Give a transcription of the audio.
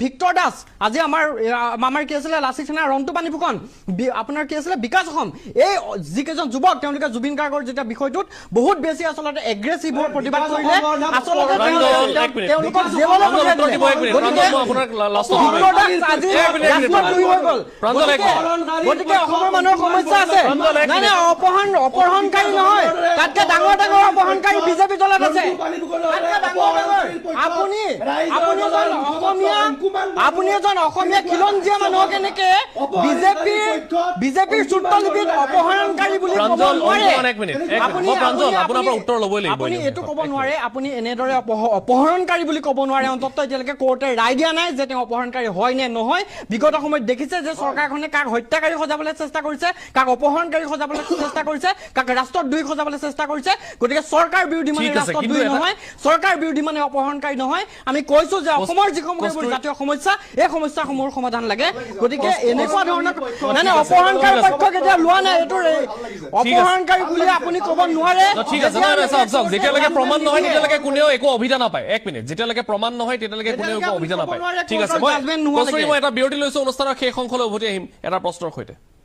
Victor Das আজি আমাৰ কি আছিলে লাচিত সেনা ৰন্তু পানী ফুকন আপোনাৰ কি আছিলে বিকাশ অসম এই যিকেইজন যুৱক তেওঁলোকে জুবিন গাৰ্গৰ যেটা বিষয়টোত বহুত বেছি আচলতে এগ্ৰেছিভ হৈ প্ৰতিবাদ কৰিলে আচলতে তেওঁলোকক জেললৈ পঠিয়াই দিলে গতিকে অসমৰ মানুহৰ সমস্যা আছে নাই অপহৰণকাৰী নহয় তাতকে ডাঙৰ ডাঙৰ অপহৰণকাৰী বিজেপি দলত আছে আপুনি এজন অসমীয়া খিলঞ্জীয়া মানুহক এনেকে বিজেপিৰ চুট্টলিপিত অপহৰণকাৰী বুলি ক'ব নোৱাৰে আপুনি এইটো ক'ব নোৱাৰে আপুনি এনেদৰে অপহৰণকাৰী বুলি ক'ব নোৱাৰে অন্ততঃ এতিয়ালৈকে কোৰ্টে ৰায় দিয়া নাই যে তেওঁ অপহৰণকাৰী হয় নে নহয় বিগত সময়ত দেখিছে যে চৰকাৰখনে কাক হত্যাকাৰী সজাবলৈ চেষ্টা কৰিছে কাক অপহৰণকাৰী সজাবলৈ চেষ্টা কৰিছে কাক ৰাষ্ট্ৰদ্ৰোহী সজাবলৈ চেষ্টা কৰিছে গতিকে চৰকাৰ বিৰোধী মানে ৰাষ্ট্ৰদ্ৰোহী নহয় চৰকাৰ বিৰোধী মানে অপহৰণকাৰী নহয় আমি কৈছো যে অসমৰ যিসমূহবোৰ জাতীয় সমস্যা এই সমস্যাসমূহৰ সমাধান লাগে গতিকে এনেকুৱা ধৰণৰ মানে অপহৰণকাৰী পক্ষ কেতিয়া লোৱা নাই এইটো অপহৰণকাৰী বুলি আপুনি ক'ব নোৱাৰে ঠিক আছে চাওক যেতিয়ালৈকে প্ৰমাণ নহয় তেতিয়ালৈকে কোনেও একো অভিযান নাপায় এক মিনিট যেতিয়ালৈকে প্ৰমাণ নহয় তেতিয়ালৈকে কোনেও একো অভিযান নাপায় ঠিক আছে মই এটা বিৰতি লৈছো অনুষ্ঠানৰ শেষ অংশলৈ উভতি আহিম এটা প্ৰশ্নৰ সৈতে